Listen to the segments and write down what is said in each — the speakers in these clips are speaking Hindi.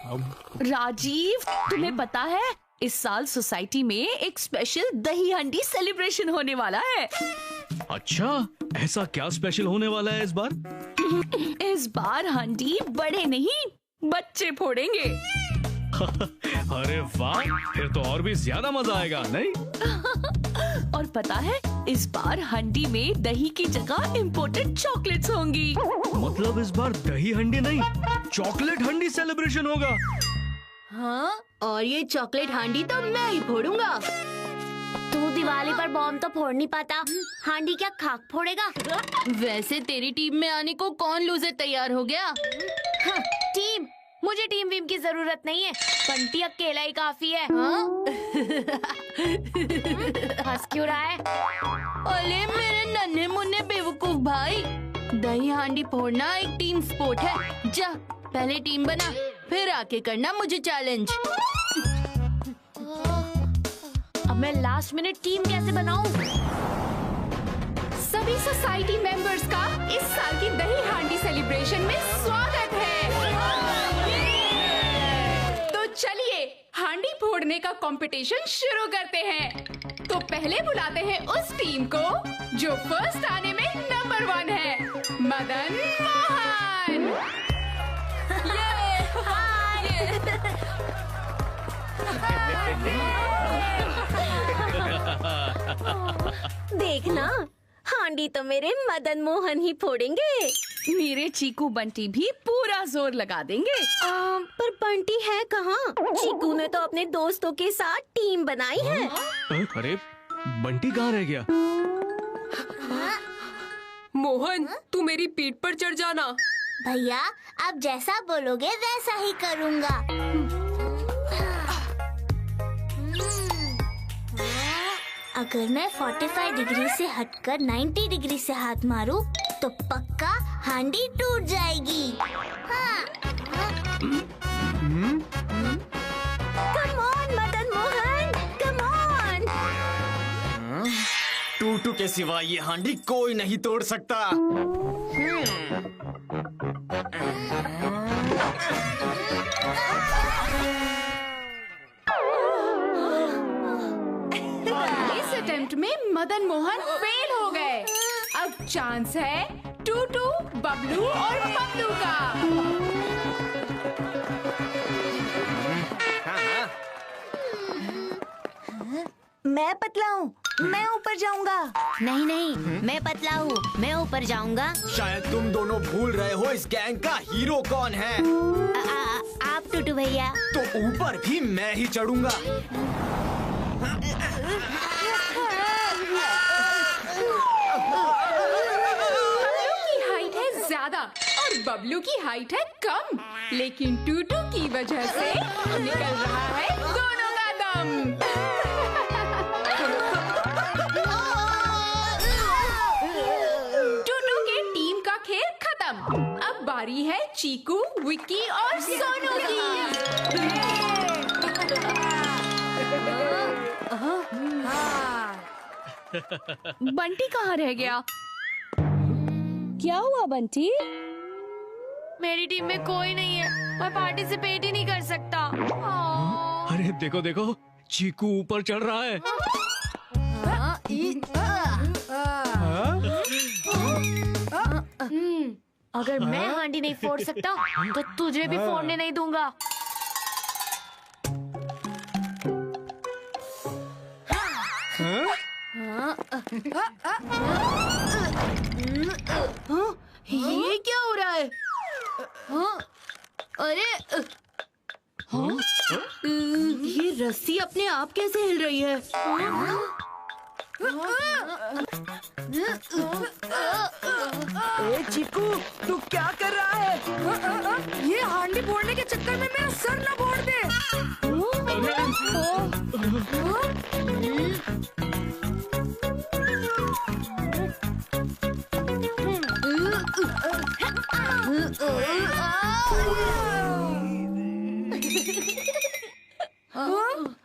राजीव, तुम्हें पता है इस साल सोसाइटी में एक स्पेशल दही हांडी सेलिब्रेशन होने वाला है। अच्छा, ऐसा क्या स्पेशल होने वाला है इस बार? इस बार हांडी बड़े नहीं बच्चे फोड़ेंगे। अरे वाह, फिर तो और भी ज्यादा मजा आएगा, नहीं? और पता है इस बार हांडी में दही की जगह इम्पोर्टेड चॉकलेट्स होंगी। मतलब इस बार दही हंडी नहीं, चॉकलेट हंडी सेलिब्रेशन होगा। हाँ, और ये चॉकलेट हांडी तो मैं ही फोड़ूंगा। तू दिवाली पर बॉम्ब तो फोड़ नहीं पाता, हांडी क्या खाक फोड़ेगा? वैसे तेरी टीम में आने को कौन लूजर तैयार हो गया? हाँ, टीम? मुझे टीम वीम की जरूरत नहीं है, बंटी अकेला ही काफी है। हंस क्यों रहा है? अरे मेरे नन्हे मुन्ने बेवकूफ भाई, दही हांडी फोड़ना एक टीम स्पोर्ट है। जा पहले टीम बना, फिर आके करना मुझे चैलेंज। अब मैं लास्ट मिनट टीम कैसे बनाऊं? सभी सोसाइटी मेंबर्स का इस साल की दही हांडी सेलिब्रेशन में स्वागत है। तो चलिए हांडी फोड़ने का कंपटीशन शुरू करते हैं। तो पहले बुलाते हैं उस टीम को जो फर्स्ट आने में नंबर 1 है, मदन मोहन। देखना, हांडी तो मेरे मदन मोहन ही फोड़ेंगे। मेरे चीकू बंटी भी पूरा जोर लगा देंगे। पर बंटी है कहाँ? चीकू ने तो अपने दोस्तों के साथ टीम बनाई है। अरे बंटी कहाँ रह गया? मोहन, तू मेरी पीठ पर चढ़ जाना। भैया, आप जैसा बोलोगे वैसा ही करूँगा। अगर मैं 45 डिग्री से हटकर 90 डिग्री से हाथ मारूं, तो पक्का हांडी टूट जाएगी। Come on Madan Mohan, come on. टूटू के सिवा ये हांडी कोई नहीं तोड़ सकता। इस अटेम्प्ट में मदन मोहन फेल हो गए। अब चांस है टूटू, बबलू और पप्पू का। मैं पतला हूँ, मैं ऊपर जाऊंगा। नहीं नहीं, मैं पतला हूँ, मैं ऊपर जाऊंगा। शायद तुम दोनों भूल रहे हो इस गैंग का हीरो कौन है। आप टूटू भैया। तो ऊपर भी मैं ही चढ़ूंगा। ज्यादा और बबलू की हाइट है कम, लेकिन टूटू की वजह से निकल रहा है दोनों का दम। टूटू के टीम का खेल खत्म। अब बारी है चीकू, विक्की और सोनू की। बंटी कहाँ रह गया? क्या हुआ बंटी? मेरी टीम में कोई नहीं है, मैं पार्टिसिपेट ही नहीं कर सकता। अरे देखो देखो, चीकू ऊपर चढ़ रहा है। अगर मैं हांडी नहीं फोड़ सकता, तो तुझे भी फोड़ने नहीं दूंगा। ये क्या हो रहा है? अरे ये रस्सी अपने आप कैसे हिल रही है? ए चीकू, तू क्या कर रहा है? ये हांडी फोड़ने के चक्कर में मेरा सर न फोड़ दे।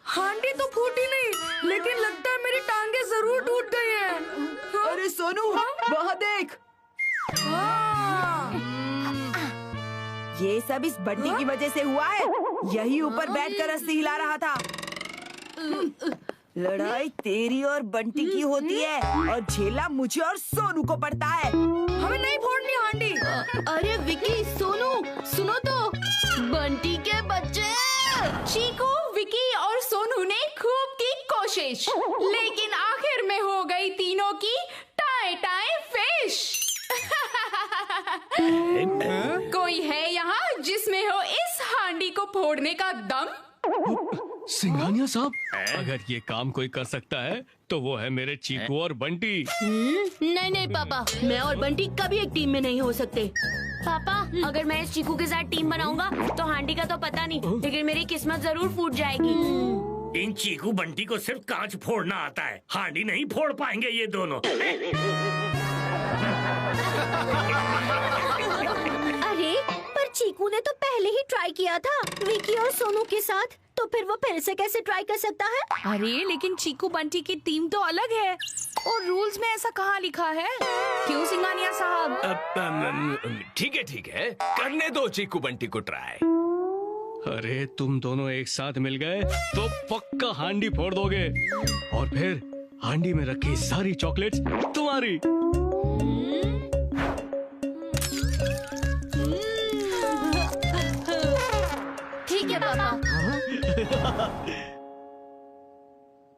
हांडी तो फूटी नहीं, लेकिन लगता है मेरी टांगे जरूर टूट गई हैं। अरे सोनू, वहाँ देख। ये ये सब इस बंटी की वजह से हुआ है। यही ऊपर बैठकर रस्सी हिला रहा था। लड़ाई तेरी और बंटी की होती है और झेला मुझे और सोनू को पड़ता है। हमें नहीं फोड़नी हांडी। अरे विकी, सोनू, सुनो तो, बंटी के बच्चे। चीकू, विकी और सोनू ने खूब की कोशिश, लेकिन आखिर में हो गई तीनों की टाए टाए फिश। कोई है यहाँ जिसमें हो इस हांडी को फोड़ने का दम? सिंघानिया साहब, अगर ये काम कोई कर सकता है तो वो है मेरे चीकू और बंटी। नहीं नहीं पापा, मैं और बंटी कभी एक टीम में नहीं हो सकते। पापा, अगर मैं इस चीकू के साथ टीम बनाऊंगा तो हांडी का तो पता नहीं, लेकिन मेरी किस्मत जरूर फूट जाएगी। इन चीकू बंटी को सिर्फ कांच फोड़ना आता है, हांडी नहीं फोड़ पाएंगे ये दोनों। अरे पर चीकू ने तो पहले ही ट्राई किया था विकी और सोनू के साथ, तो फिर वो फिर से कैसे ट्राई कर सकता है? अरे लेकिन चीकू बंटी की टीम तो अलग है और रूल्स में ऐसा कहाँ लिखा है? क्यों सिंघानिया साहब? ठीक है, करने दो चीकू बंटी को ट्राई। अरे तुम दोनों एक साथ मिल गए तो पक्का हांडी फोड़ दोगे और फिर हांडी में रखी सारी चॉकलेट्स तुम्हारी। ठीक है पापा।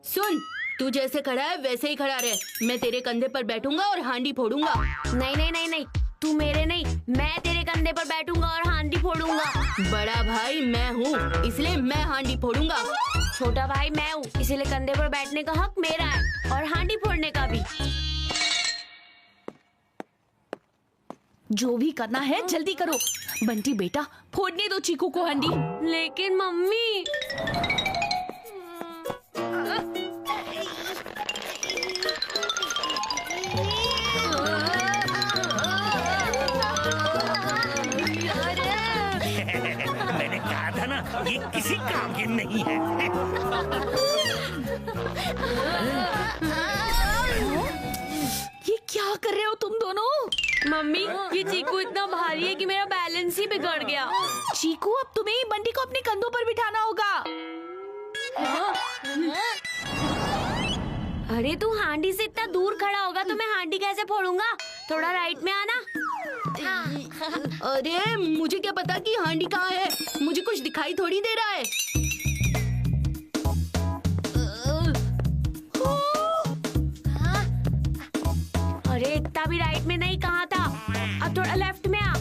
सुन, तू जैसे खड़ा है वैसे ही खड़ा रहे। मैं तेरे कंधे पर बैठूंगा और हांडी फोड़ूंगा। नहीं नहीं नहीं नहीं, तू मेरे नहीं, मैं तेरे कंधे पर बैठूंगा और हांडी फोड़ूंगा। बड़ा भाई मैं हूँ, इसलिए मैं हांडी फोड़ूंगा। छोटा भाई मैं हूँ, इसीलिए कंधे पर बैठने का हक मेरा है और हांडी फोड़ने का भी। जो भी करना है जल्दी करो। बंटी बेटा, फोड़ने दो चीकू को हांडी। लेकिन मम्मी। मैंने कहा था ना, ये किसी काम की नहीं है। ये क्या कर रहे हो तुम दोनों? मम्मी, ये चीकू इतना भारी है कि मेरा बैलेंस ही बिगड़ गया। चीकू, अब तुम्हें ही बंटी को अपने कंधों पर बिठाना होगा। अरे तू हांडी से इतना दूर खड़ा होगा तो मैं हांडी कैसे फोड़ूंगा? थोड़ा राइट में आना। अरे मुझे क्या पता कि हांडी कहाँ है, मुझे कुछ दिखाई थोड़ी दे रहा है। अरे इतना भी राइट में नहीं कहा था, अब थोड़ा लेफ्ट में आ।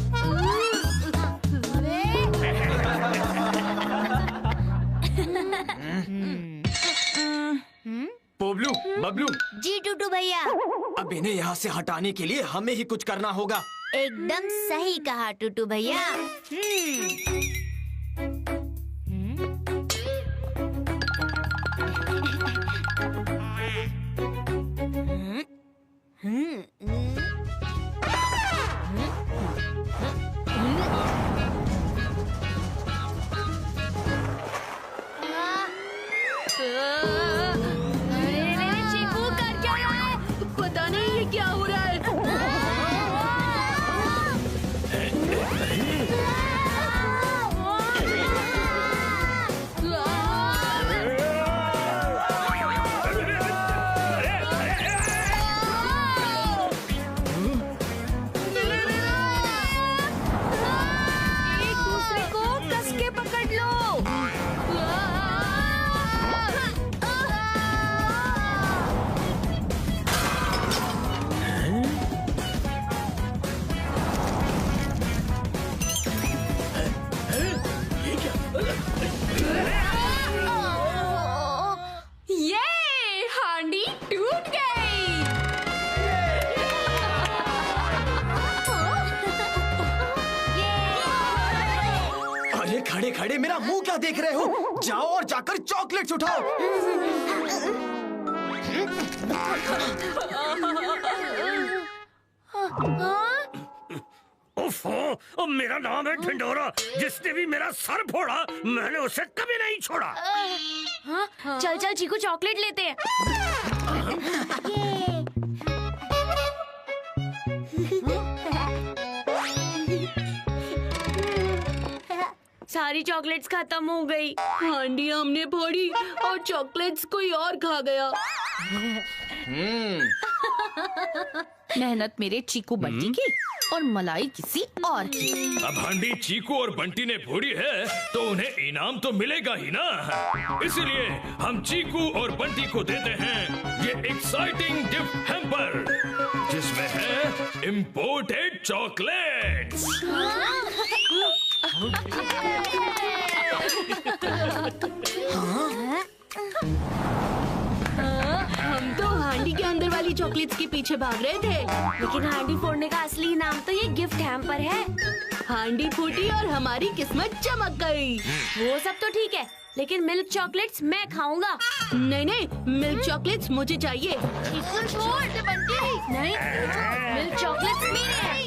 पोबलू, बबलू, जी टूटू भैया, अब इन्हें यहाँ से हटाने के लिए हमें ही कुछ करना होगा। एकदम सही कहा टूटू भैया। चीकू कर क्या रहा है? पता नहीं ये क्या हो रहा है। एक दूसरे को कस के पकड़ लो। ये हांडी टूट गई। अरे खड़े खड़े मेरा मुंह क्या देख रहे हो? जाओ और जाकर चॉकलेट्स उठाओ। ओफो, अब मेरा नाम है ढिंडोरा। जिसने भी मेरा सर फोड़ा मैंने उसे कभी नहीं छोड़ा। चल चल चीकू, चॉकलेट लेते हैं। सारी चॉकलेट्स खत्म हो गई। हांडी हमने फोड़ी और चॉकलेट्स कोई और खा गया। मेहनत मेरे चीकू बंटी की और मलाई किसी और की। अब हांडी चीकू और बंटी ने फोड़ी है तो उन्हें इनाम तो मिलेगा ही ना। इसीलिए हम चीकू और बंटी को देते हैं ये एक्साइटिंग गिफ्ट हैम्पर जिसमें है इम्पोर्टेड चॉकलेट्स। हम तो हांडी के अंदर वाली चॉकलेट्स के पीछे भाग रहे थे, लेकिन हांडी फोड़ने का असली इनाम तो ये गिफ्ट हैम्पर है। हांडी फूटी और हमारी किस्मत चमक गई। वो सब तो ठीक है, लेकिन मिल्क चॉकलेट्स मैं खाऊंगा। नहीं नहीं, मिल्क चॉकलेट्स मुझे चाहिए। नहीं, मिल्क चॉकलेट्स मेरे हैं।